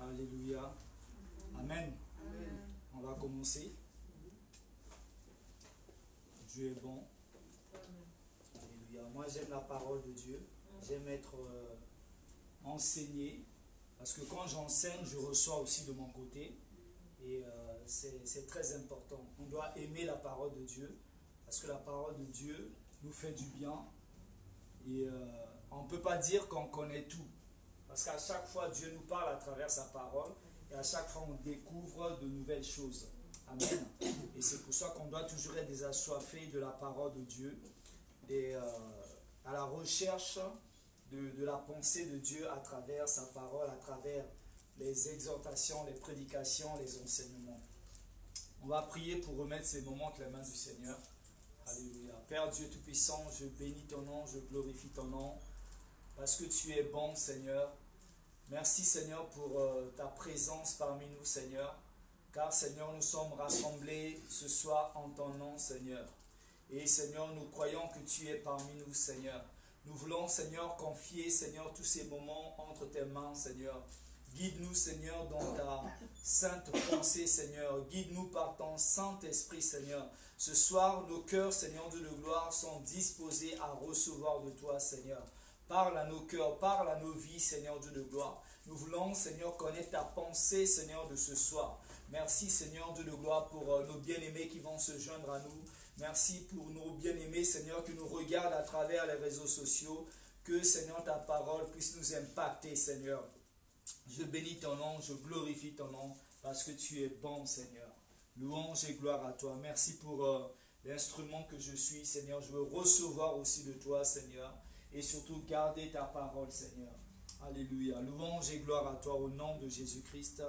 Alléluia. Amen. Amen. On va commencer. Dieu est bon. Alléluia. Moi, j'aime la parole de Dieu. J'aime être enseigné. Parce que quand j'enseigne, je reçois aussi de mon côté. Et c'est très important. On doit aimer la parole de Dieu. Parce que la parole de Dieu nous fait du bien. Et on ne peut pas dire qu'on connaît tout. Parce qu'à chaque fois, Dieu nous parle à travers sa parole. Et à chaque fois, on découvre de nouvelles choses. Amen. Et c'est pour ça qu'on doit toujours être des assoiffés de la parole de Dieu. Et à la recherche de la pensée de Dieu à travers sa parole, à travers les exhortations, les prédications, les enseignements. On va prier pour remettre ces moments entre les mains du Seigneur. Alléluia. Père Dieu Tout-Puissant, je bénis ton nom, je glorifie ton nom, parce que tu es bon, Seigneur. Merci, Seigneur, pour ta présence parmi nous, Seigneur. Car, Seigneur, nous sommes rassemblés ce soir en ton nom, Seigneur. Et, Seigneur, nous croyons que tu es parmi nous, Seigneur. Nous voulons, Seigneur, confier, Seigneur, tous ces moments entre tes mains, Seigneur. Guide-nous, Seigneur, dans ta sainte pensée, Seigneur. Guide-nous par ton Saint-Esprit, Seigneur. Ce soir, nos cœurs, Seigneur Dieu de gloire, sont disposés à recevoir de toi, Seigneur. Parle à nos cœurs, parle à nos vies, Seigneur Dieu de gloire. Nous voulons, Seigneur, connaître ta pensée, Seigneur, de ce soir. Merci, Seigneur Dieu de gloire, pour nos bien-aimés qui vont se joindre à nous. Merci pour nos bien-aimés, Seigneur, qui nous regardent à travers les réseaux sociaux. Que, Seigneur, ta parole puisse nous impacter, Seigneur. Je bénis ton nom, je glorifie ton nom, parce que tu es bon, Seigneur. Louange et gloire à toi. Merci pour l'instrument que je suis, Seigneur. Je veux recevoir aussi de toi, Seigneur. Et surtout garder ta parole, Seigneur. Alléluia. Louange et gloire à toi au nom de Jésus-Christ.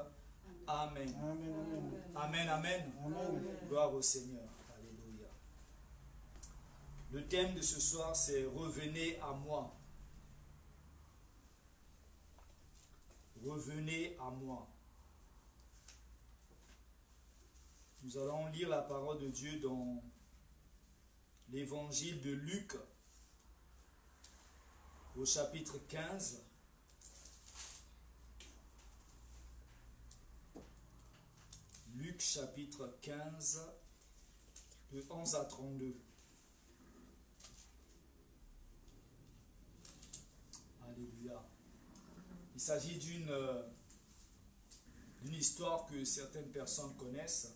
Amen. Amen. Amen, amen. Amen. Gloire au Seigneur. Alléluia. Le thème de ce soir, c'est « Revenez à moi ». Revenez à moi. Nous allons lire la parole de Dieu dans l'évangile de Luc, au chapitre 15. Luc chapitre 15, de 11 à 32. Alléluia. Il s'agit d'une histoire que certaines personnes connaissent,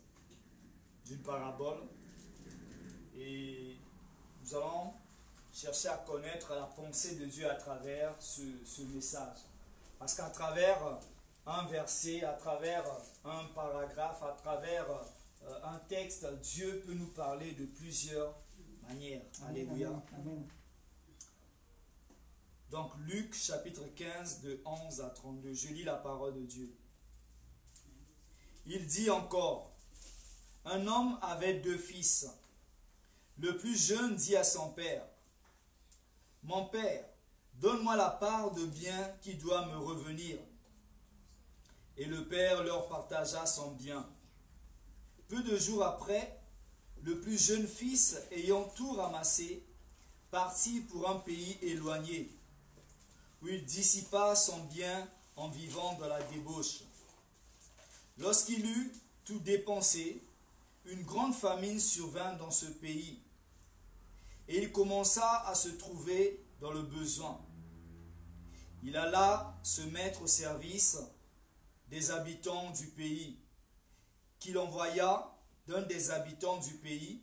d'une parabole. Et nous allons chercher à connaître la pensée de Dieu à travers ce message. Parce qu'à travers un verset, à travers un paragraphe, à travers un texte, Dieu peut nous parler de plusieurs manières. Alléluia. Amen. Donc Luc chapitre 15 de 11 à 32, je lis la parole de Dieu. Il dit encore, un homme avait 2 fils. Le plus jeune dit à son père, mon père, donne-moi la part de bien qui doit me revenir. Et le père leur partagea son bien. Peu de jours après, le plus jeune fils, ayant tout ramassé, partit pour un pays éloigné, où il dissipa son bien en vivant dans la débauche. Lorsqu'il eut tout dépensé, une grande famine survint dans ce pays, et il commença à se trouver dans le besoin. Il alla se mettre au service des habitants du pays, qu'il envoya d'un des habitants du pays,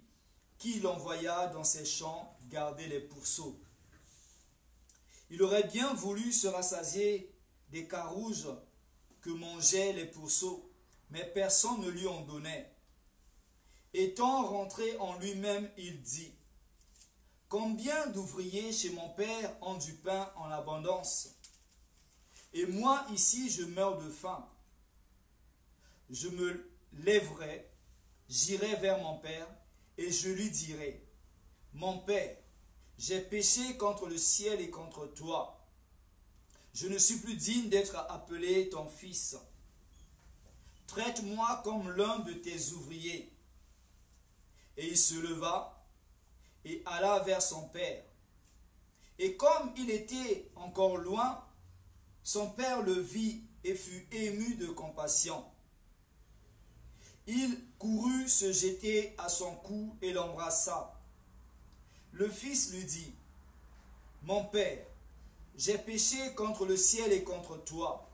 qui l'envoya dans ses champs garder les pourceaux. Il aurait bien voulu se rassasier des carouges que mangeaient les pourceaux, mais personne ne lui en donnait. Étant rentré en lui-même, il dit, « Combien d'ouvriers chez mon père ont du pain en abondance, et moi ici je meurs de faim. Je me lèverai, j'irai vers mon père, et je lui dirai, « Mon père, j'ai péché contre le ciel et contre toi. Je ne suis plus digne d'être appelé ton fils. Traite-moi comme l'un de tes ouvriers. » Et il se leva et alla vers son père. Et comme il était encore loin, son père le vit et fut ému de compassion. Il courut se jeter à son cou et l'embrassa. Le fils lui dit, « Mon père, j'ai péché contre le ciel et contre toi.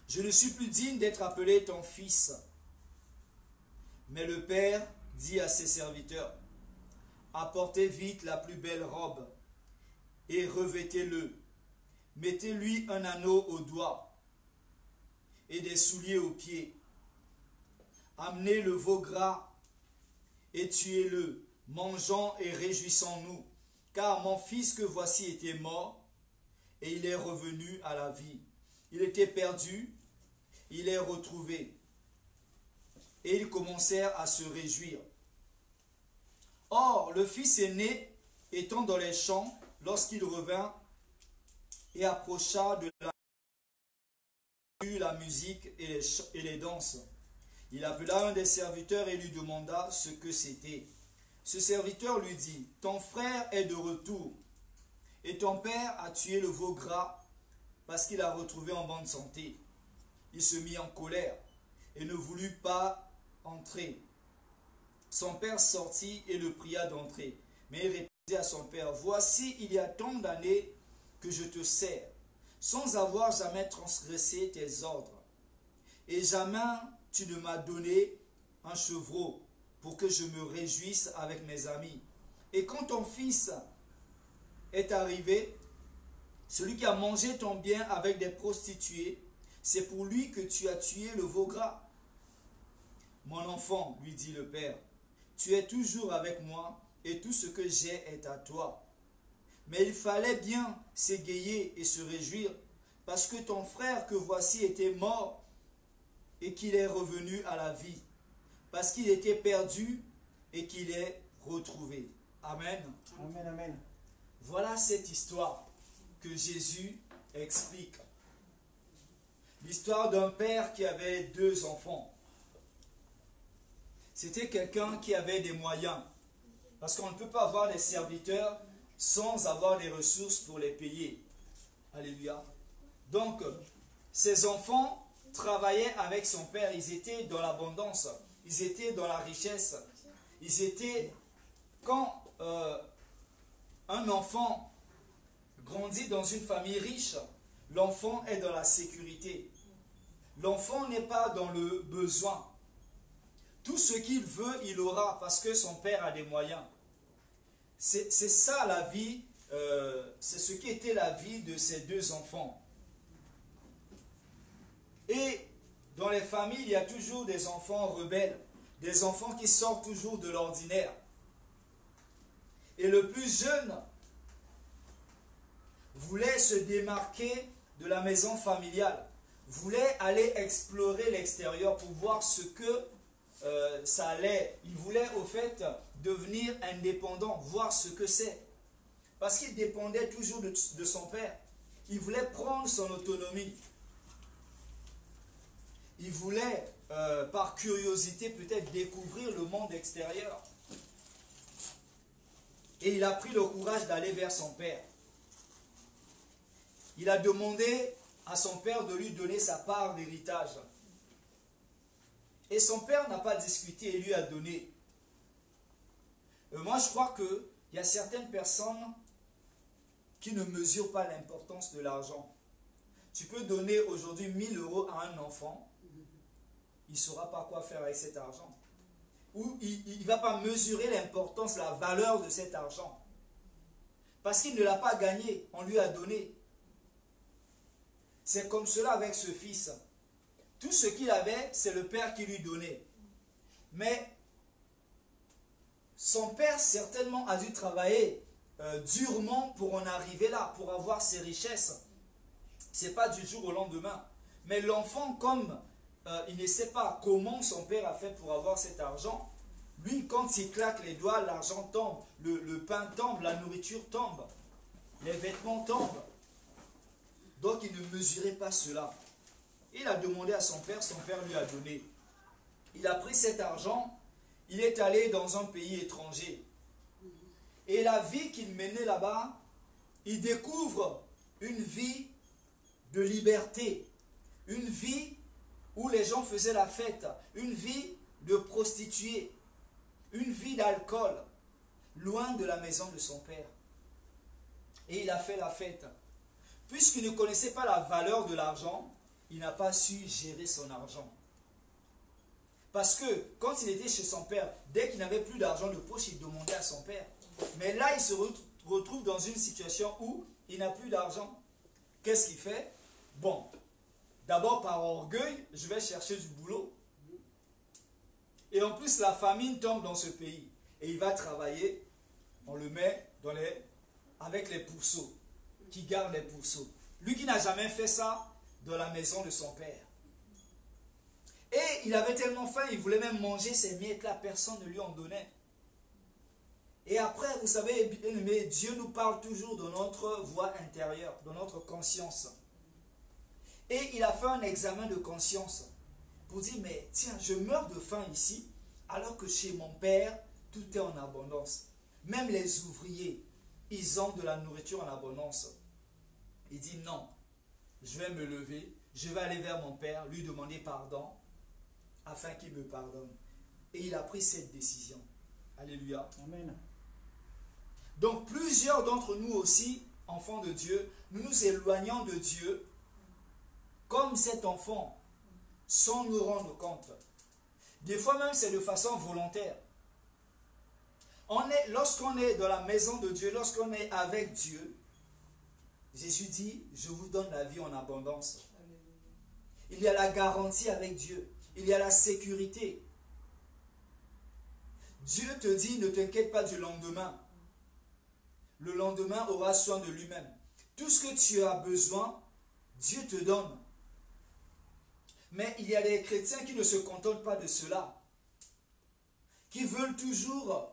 Je ne suis plus digne d'être appelé ton fils. » Mais le père dit à ses serviteurs, « Apportez vite la plus belle robe et revêtez-le. Mettez-lui un anneau au doigt et des souliers aux pieds. Amenez le veau gras et tuez-le. Mangeons et réjouissons-nous, car mon fils que voici était mort et il est revenu à la vie. Il était perdu, il est retrouvé. » Et ils commencèrent à se réjouir. Or, le fils aîné, étant dans les champs, lorsqu'il revint et approcha de la musique et les danses, il appela un des serviteurs et lui demanda ce que c'était. Ce serviteur lui dit, « Ton frère est de retour, et ton père a tué le veau gras parce qu'il a retrouvé en bonne santé. » Il se mit en colère et ne voulut pas entrer. Son père sortit et le pria d'entrer. Mais il répondit à son père, « Voici, il y a tant d'années que je te sers, sans avoir jamais transgressé tes ordres. Et jamais tu ne m'as donné un chevreau pour que je me réjouisse avec mes amis. Et quand ton fils est arrivé, celui qui a mangé ton bien avec des prostituées, c'est pour lui que tu as tué le veau gras. » « Mon enfant, lui dit le père, tu es toujours avec moi et tout ce que j'ai est à toi. Mais il fallait bien s'égayer et se réjouir parce que ton frère que voici était mort et qu'il est revenu à la vie, parce qu'il était perdu et qu'il est retrouvé. » Amen. Amen, amen. Voilà cette histoire que Jésus explique. L'histoire d'un père qui avait 2 enfants. C'était quelqu'un qui avait des moyens. Parce qu'on ne peut pas avoir des serviteurs sans avoir les ressources pour les payer. Alléluia. Donc, ses enfants travaillaient avec son père. Ils étaient dans l'abondance. Ils étaient dans la richesse. Ils étaient... Quand un enfant grandit dans une famille riche, l'enfant est dans la sécurité. L'enfant n'est pas dans le besoin. Tout ce qu'il veut, il aura parce que son père a des moyens. C'est ça la vie, c'est ce qui était la vie de ces 2 enfants. Et dans les familles, il y a toujours des enfants rebelles, des enfants qui sortent toujours de l'ordinaire. Et le plus jeune voulait se démarquer de la maison familiale, voulait aller explorer l'extérieur pour voir ce que ça allait. Il voulait au fait devenir indépendant, voir ce que c'est. Parce qu'il dépendait toujours de son père. Il voulait prendre son autonomie. Il voulait, par curiosité, peut-être découvrir le monde extérieur. Et il a pris le courage d'aller vers son père. Il a demandé à son père de lui donner sa part d'héritage. Et son père n'a pas discuté et lui a donné. Moi, je crois qu'il y a certaines personnes qui ne mesurent pas l'importance de l'argent. Tu peux donner aujourd'hui 1 000 € à un enfant, il ne saura pas quoi faire avec cet argent. Ou il ne va pas mesurer l'importance, la valeur de cet argent. Parce qu'il ne l'a pas gagné, on lui a donné. C'est comme cela avec ce fils. Tout ce qu'il avait, c'est le père qui lui donnait. Mais son père certainement a dû travailler durement pour en arriver là, pour avoir ses richesses. Ce n'est pas du jour au lendemain. Mais l'enfant, comme il ne sait pas comment son père a fait pour avoir cet argent, lui, quand il claque les doigts, l'argent tombe, le pain tombe, la nourriture tombe, les vêtements tombent. Donc il ne mesurait pas cela. Il a demandé à son père lui a donné. Il a pris cet argent, il est allé dans un pays étranger. Et la vie qu'il menait là-bas, il découvre une vie de liberté, une vie où les gens faisaient la fête, une vie de prostituée, une vie d'alcool, loin de la maison de son père. Et il a fait la fête. Puisqu'il ne connaissait pas la valeur de l'argent, il n'a pas su gérer son argent. Parce que quand il était chez son père, dès qu'il n'avait plus d'argent de poche, il demandait à son père. Mais là, il se retrouve dans une situation où il n'a plus d'argent. Qu'est-ce qu'il fait? Bon, d'abord par orgueil, je vais chercher du boulot. Et en plus, la famine tombe dans ce pays. Et il va travailler, on le met avec les pourceaux, qui gardent les pourceaux. Lui qui n'a jamais fait ça dans la maison de son père. Et il avait tellement faim, il voulait même manger ces miettes-là, personne ne lui en donnait. Et après, vous savez, bien aimé, Dieu nous parle toujours de notre voix intérieure, de notre conscience. Et il a fait un examen de conscience pour dire, mais tiens, je meurs de faim ici, alors que chez mon père, tout est en abondance. Même les ouvriers, ils ont de la nourriture en abondance. Il dit, non, je vais me lever, je vais aller vers mon père, lui demander pardon, afin qu'il me pardonne. Et il a pris cette décision. Alléluia. Amen. Donc plusieurs d'entre nous aussi, enfants de Dieu, nous nous éloignons de Dieu comme cet enfant, sans nous rendre compte. Des fois même c'est de façon volontaire. Lorsqu'on est dans la maison de Dieu, lorsqu'on est avec Dieu, Jésus dit, je vous donne la vie en abondance. Il y a la garantie avec Dieu. Il y a la sécurité. Dieu te dit, ne t'inquiète pas du lendemain. Le lendemain aura soin de lui-même. Tout ce que tu as besoin, Dieu te donne. Mais il y a des chrétiens qui ne se contentent pas de cela. Qui veulent toujours...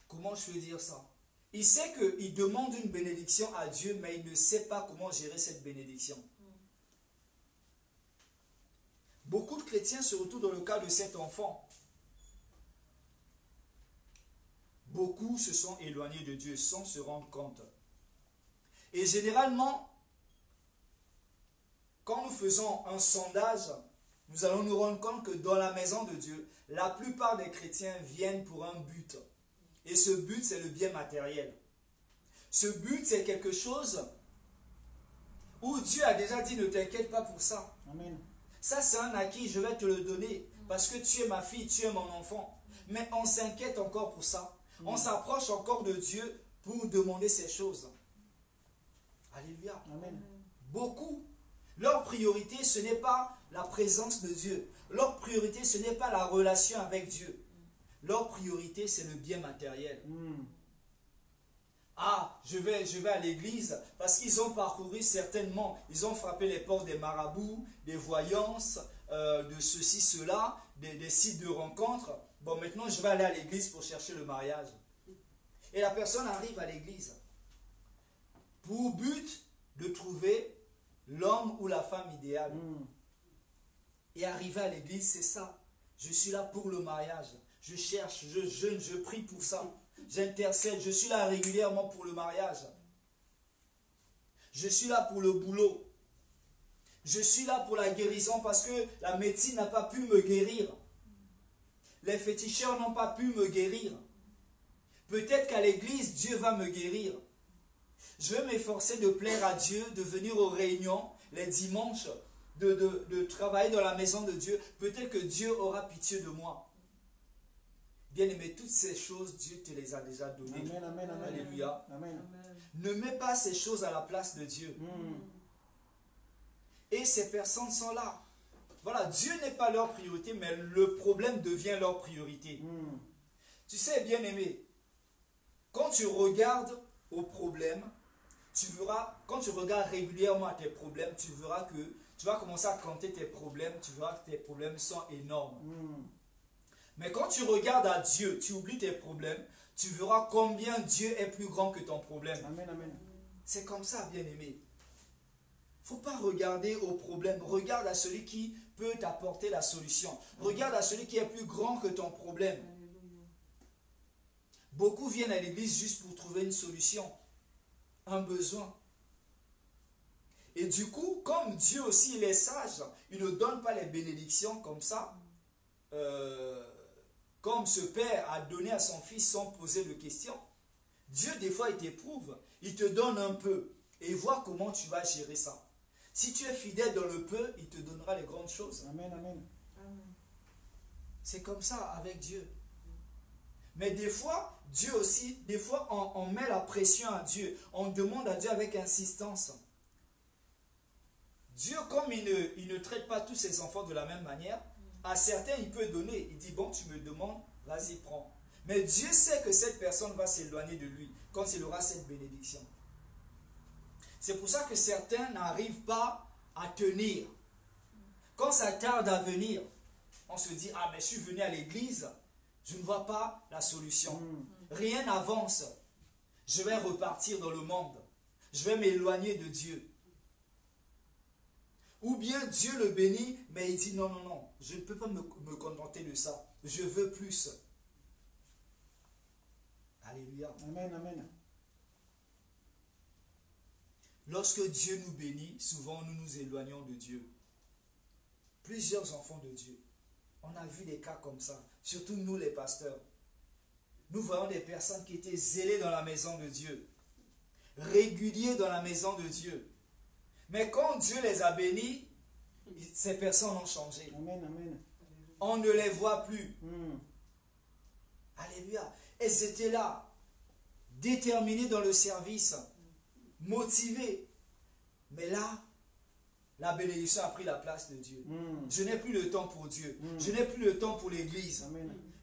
comment je peux dire ça? Il sait qu'il demande une bénédiction à Dieu, mais il ne sait pas comment gérer cette bénédiction. Beaucoup de chrétiens se retrouvent dans le cas de cet enfant. Beaucoup se sont éloignés de Dieu sans se rendre compte. Et généralement, quand nous faisons un sondage, nous allons nous rendre compte que dans la maison de Dieu, la plupart des chrétiens viennent pour un but. Et ce but, c'est le bien matériel. Ce but, c'est quelque chose où Dieu a déjà dit, ne t'inquiète pas pour ça. Amen. Ça, c'est un acquis, je vais te le donner. Parce que tu es ma fille, tu es mon enfant. Mais on s'inquiète encore pour ça. On s'approche encore de Dieu pour demander ces choses. Alléluia. Amen. Beaucoup. Leur priorité, ce n'est pas la présence de Dieu. Leur priorité, ce n'est pas la relation avec Dieu. Leur priorité, c'est le bien matériel. Ah, je vais à l'église parce qu'ils ont parcouru certainement, ils ont frappé les portes des marabouts, des voyances, de ceci, cela, des sites de rencontres. Bon, maintenant, je vais aller à l'église pour chercher le mariage. Et la personne arrive à l'église pour but de trouver l'homme ou la femme idéale. Et arriver à l'église, c'est ça. Je suis là pour le mariage. Je cherche, je jeûne, je prie pour ça. J'intercède, je suis là régulièrement pour le mariage. Je suis là pour le boulot. Je suis là pour la guérison parce que la médecine n'a pas pu me guérir. Les féticheurs n'ont pas pu me guérir. Peut-être qu'à l'église, Dieu va me guérir. Je vais m'efforcer de plaire à Dieu, de venir aux réunions les dimanches, de travailler dans la maison de Dieu. Peut-être que Dieu aura pitié de moi. Bien-aimé, toutes ces choses, Dieu te les a déjà données. Amen, amen, amen. Alléluia. Amen. Ne mets pas ces choses à la place de Dieu. Et ces personnes sont là. Voilà, Dieu n'est pas leur priorité, mais le problème devient leur priorité. Tu sais, bien-aimé, quand tu regardes au problème, tu verras, quand tu regardes régulièrement à tes problèmes, tu verras que tu vas commencer à compter tes problèmes, tu verras que tes problèmes sont énormes. Mais quand tu regardes à Dieu, tu oublies tes problèmes, tu verras combien Dieu est plus grand que ton problème. Amen, amen. C'est comme ça, bien-aimé. Il ne faut pas regarder au problème. Regarde à celui qui peut t'apporter la solution. Regarde à celui qui est plus grand que ton problème. Beaucoup viennent à l'église juste pour trouver une solution, un besoin. Et du coup, comme Dieu aussi, il est sage, il ne donne pas les bénédictions comme ça, comme ce père a donné à son fils sans poser de questions. Dieu, des fois, il t'éprouve, il te donne un peu, et il voit comment tu vas gérer ça. Si tu es fidèle dans le peu, il te donnera les grandes choses. Amen, amen. C'est comme ça avec Dieu. Mais des fois, Dieu aussi, des fois, on met la pression à Dieu. On demande à Dieu avec insistance. Dieu, comme il ne traite pas tous ses enfants de la même manière, à certains, il peut donner. Il dit, bon, tu me demandes, vas-y, prends. Mais Dieu sait que cette personne va s'éloigner de lui quand il aura cette bénédiction. C'est pour ça que certains n'arrivent pas à tenir. Quand ça tarde à venir, on se dit, ah mais je suis venu à l'église, je ne vois pas la solution. Rien n'avance. Je vais repartir dans le monde. Je vais m'éloigner de Dieu. Ou bien Dieu le bénit, mais il dit, non, non, non, je ne peux pas me contenter de ça. Je veux plus. Alléluia. Amen, amen. Lorsque Dieu nous bénit, souvent nous nous éloignons de Dieu. Plusieurs enfants de Dieu. On a vu des cas comme ça, surtout nous les pasteurs. Nous voyons des personnes qui étaient zélées dans la maison de Dieu, réguliers dans la maison de Dieu. Mais quand Dieu les a bénis, ces personnes ont changé. Amen, amen. On ne les voit plus. Alléluia. Elles étaient là, déterminées dans le service, motivées. Mais là, la bénédiction a pris la place de Dieu. Je n'ai plus le temps pour Dieu. Je n'ai plus le temps pour l'église.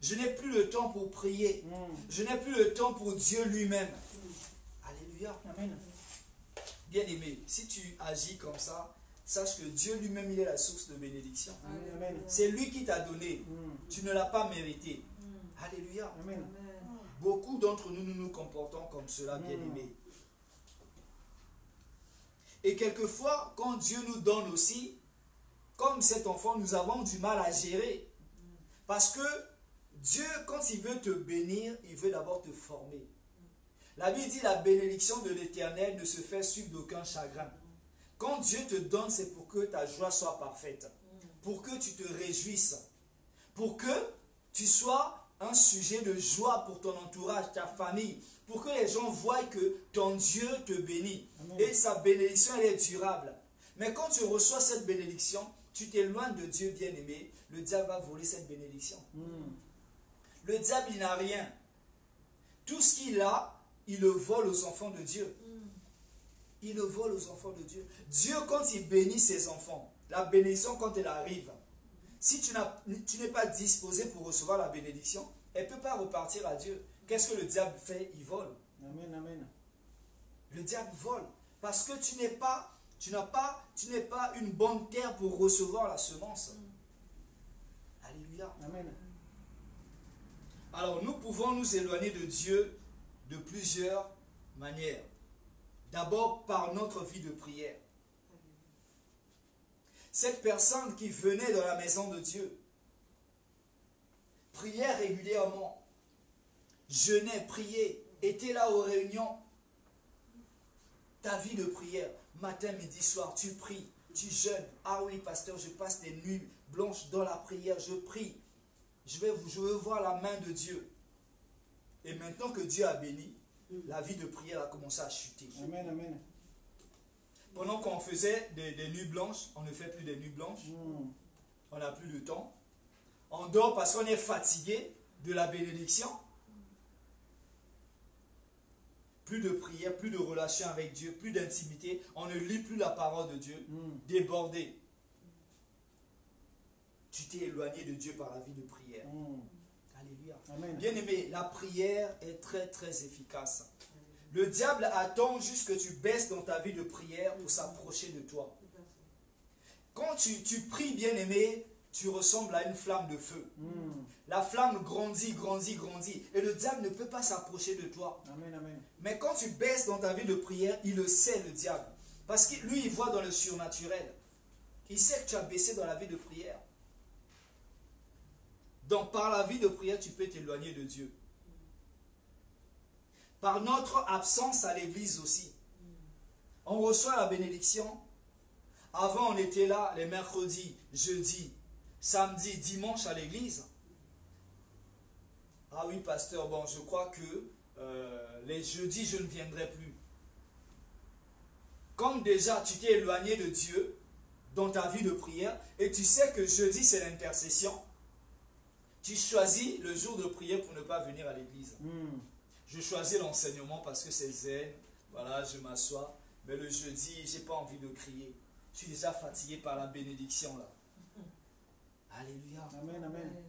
Je n'ai plus le temps pour prier. Je n'ai plus le temps pour Dieu lui-même. Alléluia. Amen. Bien-aimé, si tu agis comme ça, sache que Dieu lui-même, il est la source de bénédiction. Amen. C'est lui qui t'a donné. Tu ne l'as pas mérité. Alléluia. Amen. Beaucoup d'entre nous, nous nous comportons comme cela, bien-aimé. Et quelquefois, quand Dieu nous donne aussi, comme cet enfant, nous avons du mal à gérer. Parce que Dieu, quand il veut te bénir, il veut d'abord te former. La Bible dit, la bénédiction de l'Éternel ne se fait suivre d'aucun chagrin. Quand Dieu te donne, c'est pour que ta joie soit parfaite. Pour que tu te réjouisses. Pour que tu sois un sujet de joie pour ton entourage, ta famille. Pour que les gens voient que ton Dieu te bénit. Amen. Et sa bénédiction, elle est durable. Mais quand tu reçois cette bénédiction, tu t'éloignes de Dieu bien-aimé, le diable va voler cette bénédiction. Le diable, il n'a rien. Tout ce qu'il a, il le vole aux enfants de Dieu. Il le vole aux enfants de Dieu. Dieu, quand il bénit ses enfants, la bénédiction, quand elle arrive, si tu n'es pas disposé pour recevoir la bénédiction, elle ne peut pas repartir à Dieu. Qu'est-ce que le diable fait? Il vole. Amen, amen. Le diable vole. Parce que tu n'es pas une bonne terre pour recevoir la semence. Alléluia. Amen. Alors nous pouvons nous éloigner de Dieu de plusieurs manières. D'abord par notre vie de prière. Cette personne qui venait dans la maison de Dieu, priait régulièrement, jeûnait, priait, était là aux réunions. Ta vie de prière, matin, midi, soir, tu pries, tu jeûnes. Ah oui, pasteur, je passe des nuits blanches dans la prière, je prie. Je veux voir la main de Dieu. Et maintenant que Dieu a béni, la vie de prière a commencé à chuter. Amen, amen. Pendant qu'on faisait des nuits blanches, on ne fait plus des nuits blanches. On n'a plus le temps. On dort parce qu'on est fatigué de la bénédiction. Plus de prière, plus de relation avec Dieu, plus d'intimité. On ne lit plus la parole de Dieu. Débordé. Tu t'es éloigné de Dieu par la vie de prière. Alléluia. Amen. Bien-aimé, la prière est très très efficace. Le diable attend juste que tu baisses dans ta vie de prière pour s'approcher de toi. Quand tu pries, bien-aimé, tu ressembles à une flamme de feu. La flamme grandit, grandit, grandit. Et le diable ne peut pas s'approcher de toi. Amen, amen. Mais quand tu baisses dans ta vie de prière, il le sait, le diable. Parce que lui, il voit dans le surnaturel. Il sait que tu as baissé dans la vie de prière. Donc, par la vie de prière, tu peux t'éloigner de Dieu. Par notre absence à l'église aussi. On reçoit la bénédiction, Avant, on était là les mercredis, jeudis, samedi, dimanche à l'église. Ah oui, pasteur, bon, je crois que les jeudis, je ne viendrai plus. Comme déjà, tu t'es éloigné de Dieu dans ta vie de prière, et tu sais que jeudi, c'est l'intercession, tu choisis le jour de prière pour ne pas venir à l'église. Je choisis l'enseignement parce que c'est zen. Voilà, je m'assois. Mais le jeudi, je n'ai pas envie de crier. Je suis déjà fatigué par la bénédiction là. Alléluia. Amen, amen.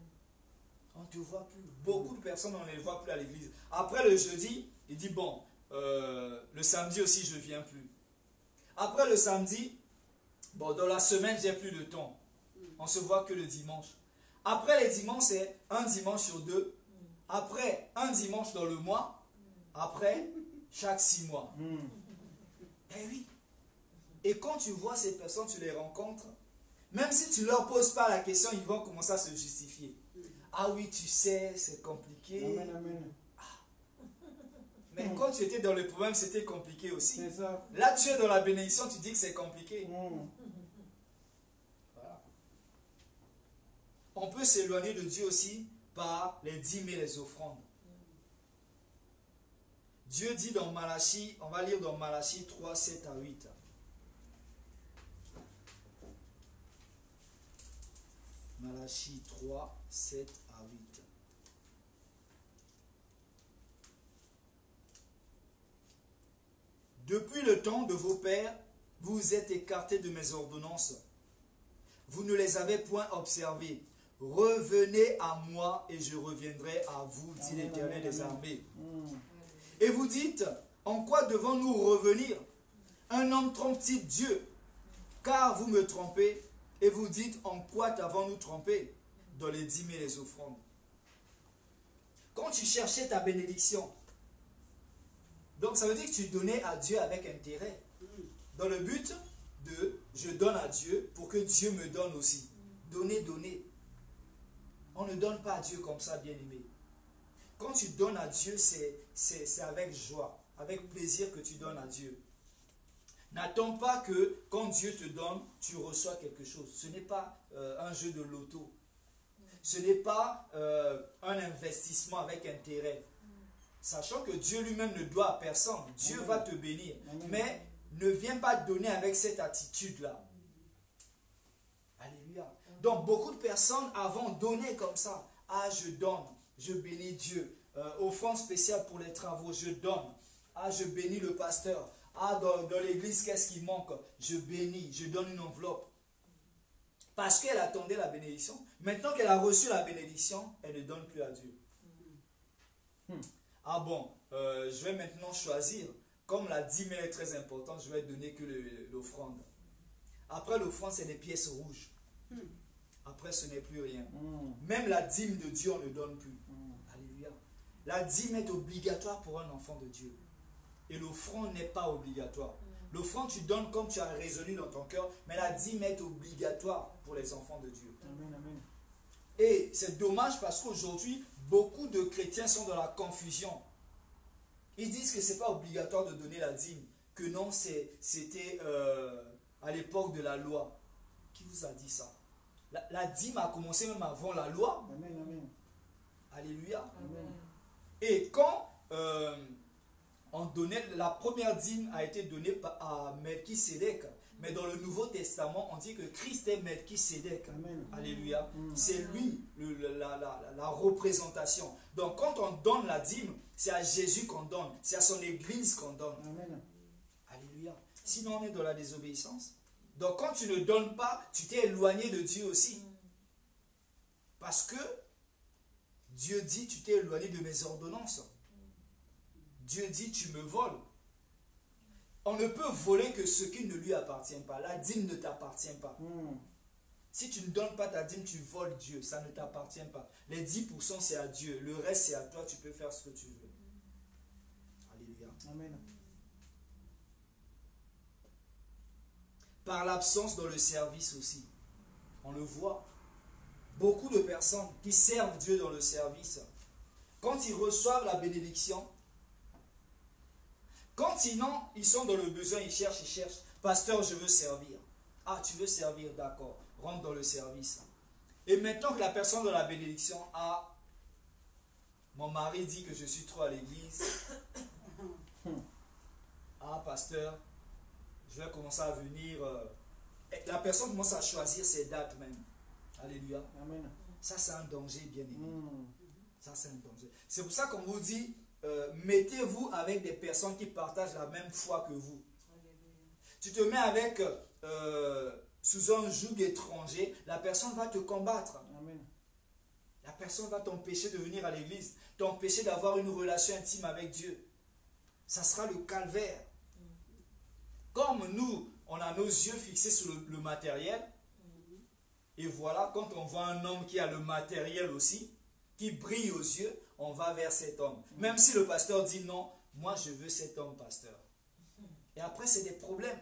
On ne te voit plus. Beaucoup de personnes, on ne les voit plus à l'église. Après le jeudi, il dit bon, le samedi aussi, je ne viens plus. Après le samedi, bon, dans la semaine, j'ai plus de temps. On se voit que le dimanche. Après les dimanches, c'est un dimanche sur 2. Après, un dimanche dans le mois. Après, chaque 6 mois. Eh oui. Et quand tu vois ces personnes, tu les rencontres, même si tu ne leur poses pas la question, ils vont commencer à se justifier. Ah oui, tu sais, c'est compliqué. Amen, amen. Mais quand tu étais dans le problème, c'était compliqué aussi. C'est ça. Là, tu es dans la bénédiction, tu dis que c'est compliqué. Voilà. On peut s'éloigner de Dieu aussi par les dîmes et les offrandes. Dieu dit dans Malachie, on va lire dans Malachie 3, 7 à 8. Malachie 3, 7 à 8. Depuis le temps de vos pères, vous vous êtes écartés de mes ordonnances. Vous ne les avez point observées. Revenez à moi et je reviendrai à vous, dit l'Éternel des armées. Et vous dites, en quoi devons-nous revenir? Un homme trompe-t-il Dieu? Car vous me trompez. Et vous dites, en quoi t'avons-nous trompé? Dans les dîmes et les offrandes. Quand tu cherchais ta bénédiction, donc ça veut dire que tu donnais à Dieu avec intérêt. Dans le but de, je donne à Dieu pour que Dieu me donne aussi. Donner, donner. On ne donne pas à Dieu comme ça, bien-aimé. Quand tu donnes à Dieu, c'est avec joie, avec plaisir que tu donnes à Dieu. N'attends pas que quand Dieu te donne, tu reçois quelque chose. Ce n'est pas un jeu de loto. Ce n'est pas un investissement avec intérêt. Sachant que Dieu lui-même ne doit à personne. Dieu va te bénir. Mais ne viens pas donner avec cette attitude-là. Alléluia. Donc beaucoup de personnes avant donnaient comme ça. Ah, je donne. Je bénis Dieu. Offrande spéciale pour les travaux. Je donne. Ah, je bénis le pasteur. Ah, dans l'église, qu'est-ce qui manque? Je bénis. Je donne une enveloppe. Parce qu'elle attendait la bénédiction. Maintenant qu'elle a reçu la bénédiction, elle ne donne plus à Dieu. Ah bon, je vais maintenant choisir. Comme la dîme est très importante, je vais donner que l'offrande. Après l'offrande, c'est des pièces rouges. Après, ce n'est plus rien. Même la dîme de Dieu, on ne donne plus. Alléluia. La dîme est obligatoire pour un enfant de Dieu. Et l'offrande n'est pas obligatoire. L'offrande, tu donnes comme tu as résolu dans ton cœur, mais la dîme est obligatoire pour les enfants de Dieu. Amen, amen. Et c'est dommage parce qu'aujourd'hui, beaucoup de chrétiens sont dans la confusion. Ils disent que ce n'est pas obligatoire de donner la dîme, que non, c'était à l'époque de la loi. Qui vous a dit ça? La dîme a commencé même avant la loi. Amen, amen. Alléluia. Amen. Et quand on donnait, la première dîme a été donnée à Melchisédek. Mais dans le Nouveau Testament, on dit que Christ est Melchisédek. Amen. Alléluia. C'est lui la représentation. Donc quand on donne la dîme, c'est à Jésus qu'on donne. C'est à son église qu'on donne. Amen. Alléluia. Sinon on est dans la désobéissance. Donc quand tu ne donnes pas, tu t'es éloigné de Dieu aussi. Parce que Dieu dit, tu t'es éloigné de mes ordonnances. Dieu dit, tu me voles. On ne peut voler que ce qui ne lui appartient pas. La dîme ne t'appartient pas. Si tu ne donnes pas ta dîme, tu voles Dieu. Ça ne t'appartient pas. Les 10% c'est à Dieu. Le reste c'est à toi. Tu peux faire ce que tu veux. Alléluia. Amen. Par l'absence dans le service aussi. On le voit. Beaucoup de personnes qui servent Dieu dans le service, quand ils reçoivent la bénédiction, quand ils sont dans le besoin, ils cherchent. Pasteur, je veux servir. Ah, tu veux servir, d'accord. Rentre dans le service. Et maintenant que la personne de la bénédiction a... Mon mari dit que je suis trop à l'église. Ah, pasteur, je vais commencer à venir. La personne commence à choisir ses dates même. Alléluia. Amen. Ça, c'est un danger, bien aimé. Ça, c'est un danger. C'est pour ça qu'on vous dit, mettez-vous avec des personnes qui partagent la même foi que vous. Tu te mets avec, sous un joug étranger, la personne va te combattre. Amen. La personne va t'empêcher de venir à l'église, t'empêcher d'avoir une relation intime avec Dieu. Ça sera le calvaire. Comme nous, on a nos yeux fixés sur le matériel, et voilà, quand on voit un homme qui a le matériel aussi, qui brille aux yeux, on va vers cet homme. Même si le pasteur dit non, moi je veux cet homme, pasteur. Et après, c'est des problèmes.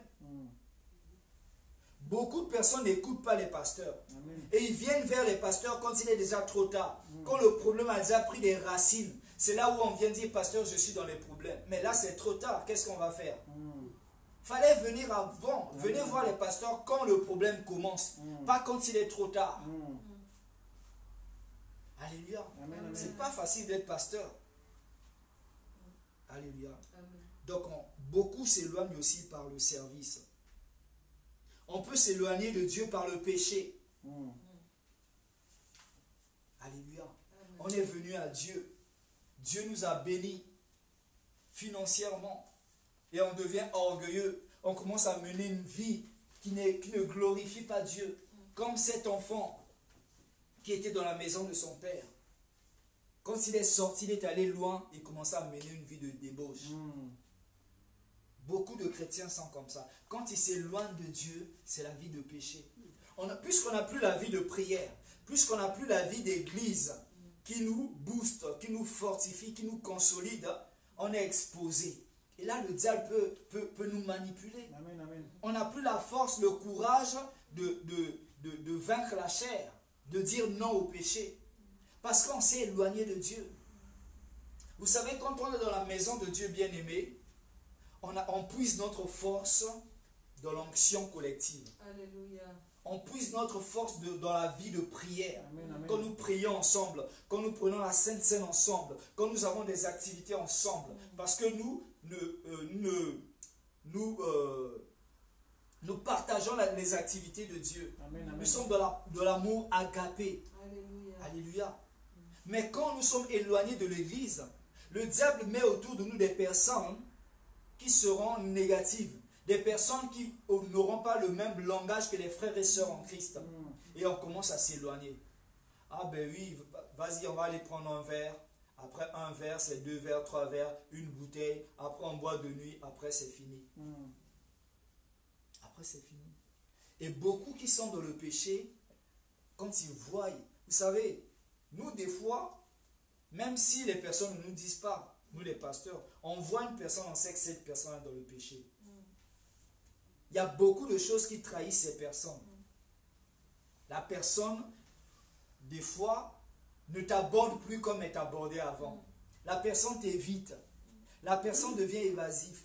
Beaucoup de personnes n'écoutent pas les pasteurs. Amen. Et ils viennent vers les pasteurs quand il est déjà trop tard. Quand le problème a déjà pris des racines. C'est là où on vient dire, pasteur, je suis dans les problèmes. Mais là, c'est trop tard. Qu'est-ce qu'on va faire? Fallait venir avant. Venez voir les pasteurs quand le problème commence. Pas quand il est trop tard. Alléluia. C'est pas facile d'être pasteur. Alléluia. Donc, beaucoup s'éloignent aussi par le service. On peut s'éloigner de Dieu par le péché. Alléluia. On est venu à Dieu. Dieu nous a bénis financièrement. Et on devient orgueilleux. On commence à mener une vie qui ne glorifie pas Dieu. Comme cet enfant qui était dans la maison de son père. Quand il est sorti, il est allé loin et commence à mener une vie de débauche. Beaucoup de chrétiens sont comme ça. Quand ils s'éloignent de Dieu, c'est la vie de péché. Puisqu'on n'a plus la vie de prière, puisqu'on n'a plus la vie d'église qui nous booste, qui nous fortifie, qui nous consolide, on est exposé. Et là, le diable peut nous manipuler. Amen, amen. On n'a plus la force, le courage de vaincre la chair, de dire non au péché. Parce qu'on s'est éloigné de Dieu. Vous savez, quand on est dans la maison de Dieu bien-aimé, on puise notre force dans l'onction collective. Alléluia. On puise notre force dans la vie de prière. Amen, amen. Quand nous prions ensemble, quand nous prenons la Sainte Seine ensemble, quand nous avons des activités ensemble. Parce que nous partageons les activités de Dieu. Amen, amen. Nous sommes de l'amour agapé. Alléluia. Alléluia. Mais quand nous sommes éloignés de l'église, le diable met autour de nous des personnes qui seront négatives. Des personnes qui n'auront pas le même langage que les frères et sœurs en Christ. Et on commence à s'éloigner. Ah ben oui, vas-y, on va aller prendre un verre. Après un verre, c'est 2 verres, 3 verres, une bouteille. Après on boit de nuit, après c'est fini. Après c'est fini. Et beaucoup qui sont dans le péché, quand ils voient, vous savez, nous des fois, même si les personnes ne nous disent pas, nous les pasteurs, on voit une personne, on sait que cette personne est dans le péché. Il y a beaucoup de choses qui trahissent ces personnes. La personne, des fois, ne t'aborde plus comme elle t'abordait avant. La personne t'évite. La personne devient évasive.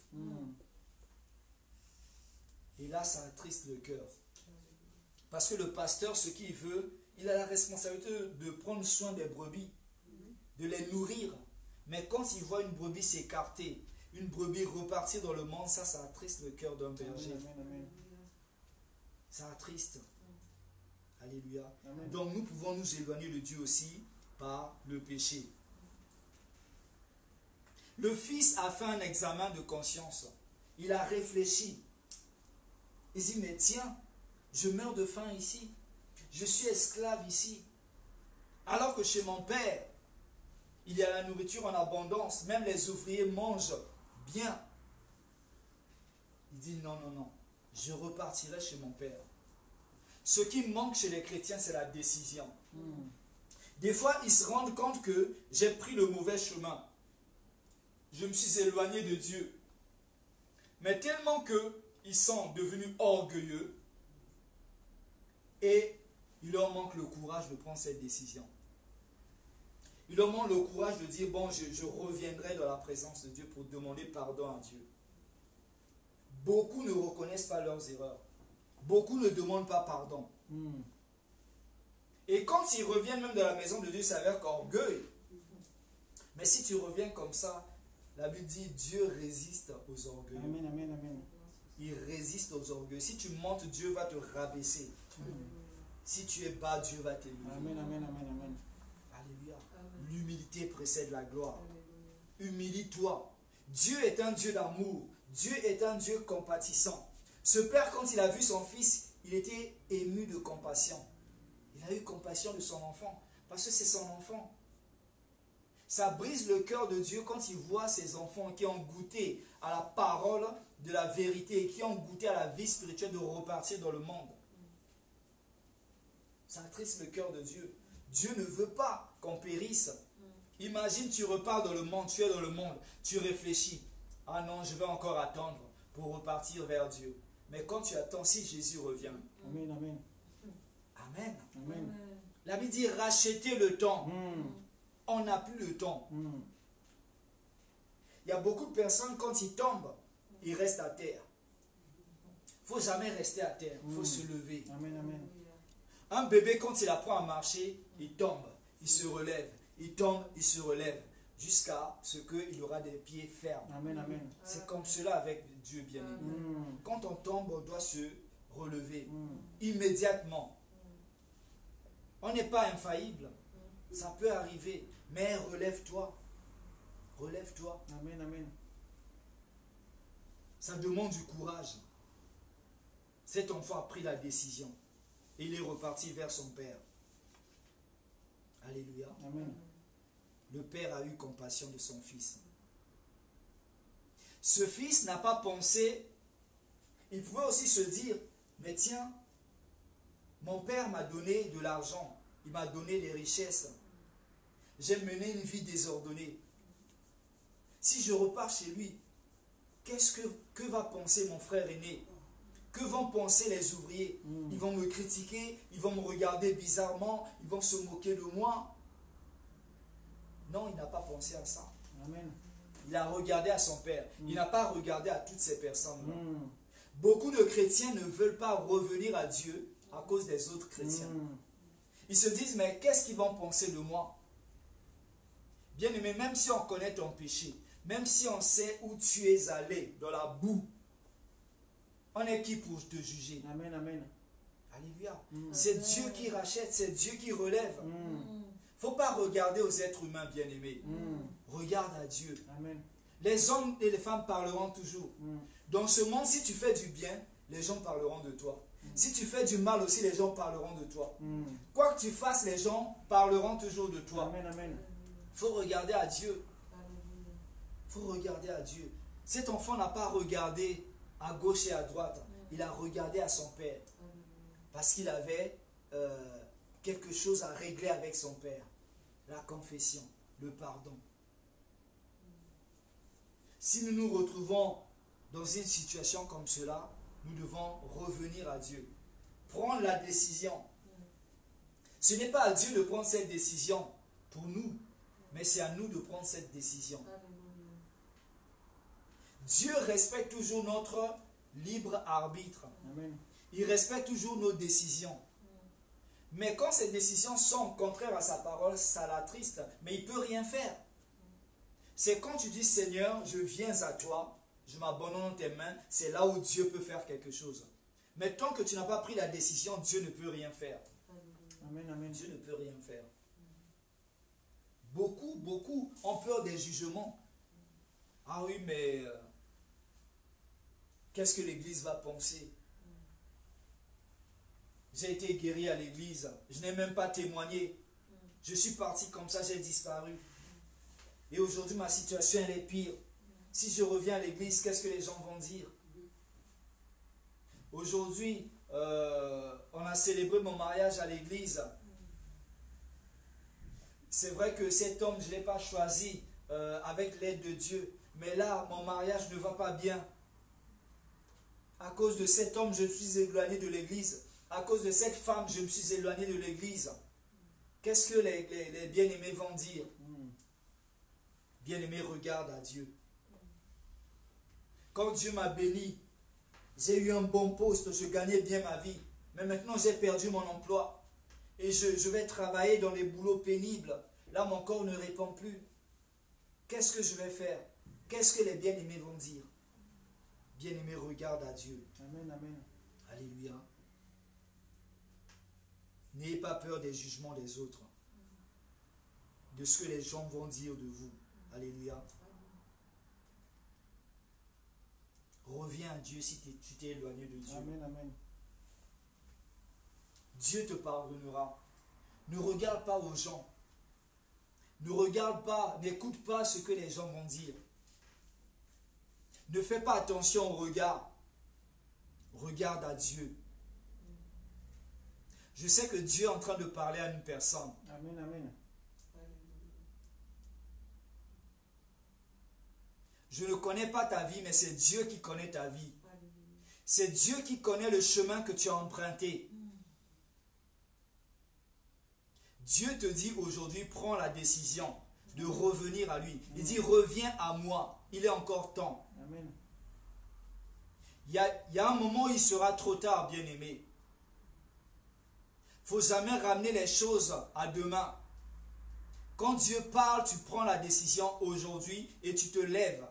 Et là, ça attriste le cœur. Parce que le pasteur, ce qu'il veut, il a la responsabilité de prendre soin des brebis, de les nourrir. Mais quand il voit une brebis s'écarter, une brebis repartir dans le monde, ça attriste le cœur d'un berger. Amen, amen. Ça attriste. Alléluia. Amen. Donc nous pouvons nous éloigner de Dieu aussi par le péché. Le fils a fait un examen de conscience. Il a réfléchi. Il dit, mais tiens, je meurs de faim ici. Je suis esclave ici. Alors que chez mon père, il y a la nourriture en abondance. Même les ouvriers mangent bien. Il dit, non, non, non. Je repartirai chez mon père. Ce qui manque chez les chrétiens, c'est la décision. Des fois, ils se rendent compte que j'ai pris le mauvais chemin. Je me suis éloigné de Dieu. Mais tellement qu'ils sont devenus orgueilleux et il leur manque le courage de prendre cette décision. Il leur manque le courage de dire, bon, je reviendrai dans la présence de Dieu pour demander pardon à Dieu. Beaucoup ne reconnaissent pas leurs erreurs. beaucoup ne demandent pas pardon. Et quand ils reviennent même de la maison de Dieu, ça s'avère qu'orgueil. Mais si tu reviens comme ça, la Bible dit Dieu résiste aux orgueilleux. Amen, amen, amen. Il résiste aux orgueils. Si tu montes, Dieu va te rabaisser. Si tu es bas, Dieu va t'élever. Amen, amen, amen, amen. Alléluia. L'humilité précède la gloire. Humilie-toi. Dieu est un Dieu d'amour. Dieu est un Dieu compatissant. Ce père, quand il a vu son fils, il était ému de compassion. Il a eu compassion de son enfant. Parce que c'est son enfant. Ça brise le cœur de Dieu quand il voit ses enfants qui ont goûté à la parole de la vérité et qui ont goûté à la vie spirituelle de repartir dans le monde. Ça attriste le cœur de Dieu. Dieu ne veut pas qu'on périsse. Imagine, tu repars dans le monde, tu es dans le monde, tu réfléchis. Ah non, je vais encore attendre pour repartir vers Dieu. Mais quand tu attends, si Jésus revient. Amen, amen. Amen. Amen. La Bible dit rachetez le temps. On n'a plus le temps. Il y a beaucoup de personnes, quand ils tombent, ils restent à terre. Il ne faut jamais rester à terre. Il faut se lever. Amen, amen. Un bébé, quand il apprend à marcher, il tombe, il se relève. Il tombe, il se relève. Jusqu'à ce qu'il aura des pieds fermes. Amen, amen. C'est comme cela avec Dieu bien-aimé. Quand on tombe, on doit se relever. Immédiatement. On n'est pas infaillible. Ça peut arriver. Mais relève-toi. Relève-toi. Amen, amen. Ça demande du courage. Cet enfant a pris la décision. Il est reparti vers son père. Alléluia. Amen. Le père a eu compassion de son fils. Ce fils n'a pas pensé, il pouvait aussi se dire, mais tiens, mon père m'a donné de l'argent, il m'a donné des richesses. J'ai mené une vie désordonnée. Si je repars chez lui, que va penser mon frère aîné? Que vont penser les ouvriers? Ils vont me critiquer, ils vont me regarder bizarrement, ils vont se moquer de moi. Non, il n'a pas pensé à ça. Amen. Il a regardé à son père. Il n'a pas regardé à toutes ces personnes-là. Beaucoup de chrétiens ne veulent pas revenir à Dieu à cause des autres chrétiens. Ils se disent, mais qu'est-ce qu'ils vont penser de moi? Bien aimé, même si on connaît ton péché, même si on sait où tu es allé, dans la boue, on est qui pour te juger? Amen, amen. Alléluia. C'est Dieu qui rachète, c'est Dieu qui relève. Il ne faut pas regarder aux êtres humains bien-aimés. Regarde à Dieu. Amen. Les hommes et les femmes parleront toujours. Dans ce monde, si tu fais du bien, les gens parleront de toi. Si tu fais du mal aussi, les gens parleront de toi. Quoi que tu fasses, les gens parleront toujours de toi. Amen, amen. Il faut regarder à Dieu. Il faut regarder à Dieu. Cet enfant n'a pas regardé à gauche et à droite. Il a regardé à son père. Parce qu'il avait quelque chose à régler avec son père. La confession, le pardon. Si nous nous retrouvons dans une situation comme cela, nous devons revenir à Dieu. Prendre la décision. Ce n'est pas à Dieu de prendre cette décision pour nous, mais c'est à nous de prendre cette décision. Dieu respecte toujours notre libre arbitre. Amen. Il respecte toujours nos décisions. Mais quand ces décisions sont contraires à sa parole, ça l'attriste. Mais il ne peut rien faire. C'est quand tu dis, Seigneur, je viens à toi, je m'abandonne dans tes mains, c'est là où Dieu peut faire quelque chose. Mais tant que tu n'as pas pris la décision, Dieu ne peut rien faire. Amen, amen. Dieu ne peut rien faire. Beaucoup ont peur des jugements. Ah oui, mais qu'est-ce que l'Église va penser? J'ai été guéri à l'Église. Je n'ai même pas témoigné. Je suis parti comme ça, j'ai disparu. Et aujourd'hui, ma situation, elle est pire. Si je reviens à l'Église, qu'est-ce que les gens vont dire? Aujourd'hui, on a célébré mon mariage à l'Église. C'est vrai que cet homme, je ne l'ai pas choisi avec l'aide de Dieu. Mais là, mon mariage ne va pas bien. À cause de cet homme, je me suis éloigné de l'Église. À cause de cette femme, je me suis éloigné de l'Église. Qu'est-ce que les bien-aimés vont dire? Bien-aimés, regarde à Dieu. Quand Dieu m'a béni, J'ai eu un bon poste, je gagnais bien ma vie. Mais maintenant, j'ai perdu mon emploi. Et je vais travailler dans les boulots pénibles. Là, mon corps ne répond plus. Qu'est-ce que je vais faire? Qu'est-ce que les bien-aimés vont dire? Bien-aimés, regarde à Dieu. Amen, amen. Alléluia. N'ayez pas peur des jugements des autres. De ce que les gens vont dire de vous. Alléluia. Reviens à Dieu si tu t'es éloigné de Dieu. Amen, amen. Dieu te pardonnera. Ne regarde pas aux gens. Ne regarde pas, n'écoute pas ce que les gens vont dire. Ne fais pas attention au regard. Regarde à Dieu. Je sais que Dieu est en train de parler à une personne. Amen, amen. Je ne connais pas ta vie, mais c'est Dieu qui connaît ta vie. C'est Dieu qui connaît le chemin que tu as emprunté. Dieu te dit aujourd'hui, prends la décision de revenir à lui. Il dit, reviens à moi. Il est encore temps. Amen. Il y a un moment où il sera trop tard, bien-aimé. Il ne faut jamais ramener les choses à demain. Quand Dieu parle, tu prends la décision aujourd'hui et tu te lèves.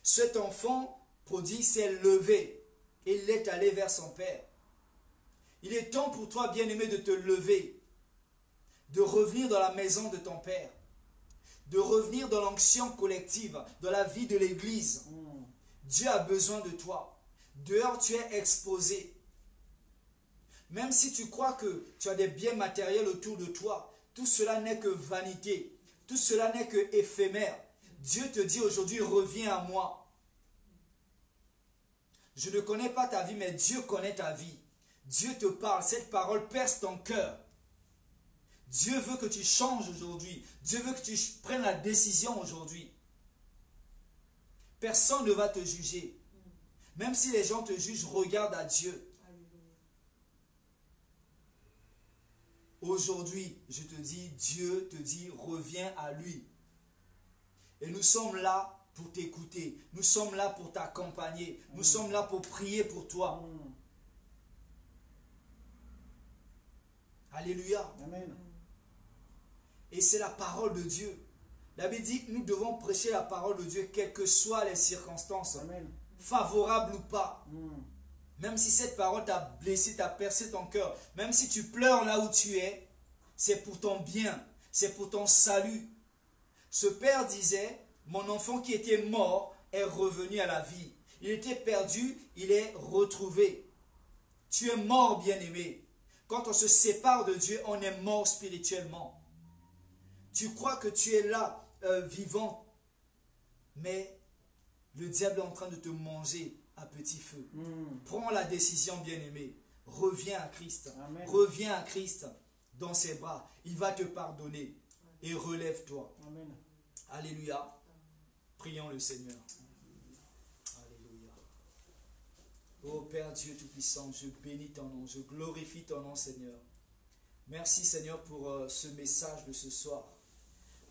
Cet enfant prodigue s'est levé et il est allé vers son père. Il est temps pour toi, bien-aimé, de te lever, de revenir dans la maison de ton père, de revenir dans l'onction collective, dans la vie de l'église. Dieu a besoin de toi. Dehors, tu es exposé. Même si tu crois que tu as des biens matériels autour de toi, tout cela n'est que vanité. Tout cela n'est que éphémère. Dieu te dit aujourd'hui, reviens à moi. Je ne connais pas ta vie, mais Dieu connaît ta vie. Dieu te parle, cette parole perce ton cœur. Dieu veut que tu changes aujourd'hui. Dieu veut que tu prennes la décision aujourd'hui. Personne ne va te juger. Même si les gens te jugent, regarde à Dieu. Aujourd'hui, je te dis, Dieu te dit, reviens à lui. Et nous sommes là pour t'écouter. Nous sommes là pour t'accompagner. Nous sommes là pour prier pour toi. Alléluia. Amen. Et c'est la parole de Dieu. La Bible dit que nous devons prêcher la parole de Dieu, quelles que soient les circonstances, Amen. favorables ou pas. Même si cette parole t'a blessé, t'a percé ton cœur, même si tu pleures là où tu es, c'est pour ton bien, c'est pour ton salut. Ce père disait, mon enfant qui était mort est revenu à la vie. Il était perdu, il est retrouvé. Tu es mort, bien-aimé. Quand on se sépare de Dieu, on est mort spirituellement. Tu crois que tu es là, vivant, mais le diable est en train de te manger à petit feu. Prends la décision, bien-aimé. Reviens à Christ. Amen. Reviens à Christ dans ses bras. Il va te pardonner. Et relève-toi. Amen. Alléluia. Prions le Seigneur. Alléluia. Oh Père Dieu Tout-Puissant, je bénis ton nom, je glorifie ton nom, Seigneur. Merci, Seigneur, pour ce message de ce soir.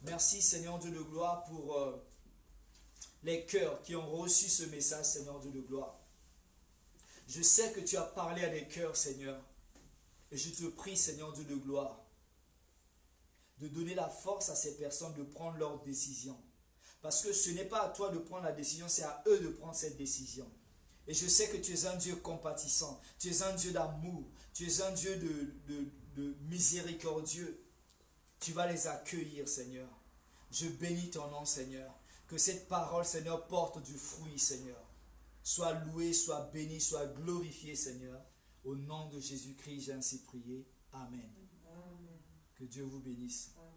Merci, Seigneur Dieu de gloire, pour les cœurs qui ont reçu ce message, Seigneur Dieu de gloire. Je sais que tu as parlé à des cœurs, Seigneur. Et je te prie, Seigneur Dieu de gloire, de donner la force à ces personnes de prendre leurs décisions. Parce que ce n'est pas à toi de prendre la décision, c'est à eux de prendre cette décision. Et je sais que tu es un Dieu compatissant, tu es un Dieu d'amour, tu es un Dieu de miséricordieux. Tu vas les accueillir, Seigneur. Je bénis ton nom, Seigneur. Que cette parole, Seigneur, porte du fruit, Seigneur. Sois loué, sois béni, sois glorifié, Seigneur. Au nom de Jésus-Christ, j'ai ainsi prié. Amen. Que Dieu vous bénisse. Amen.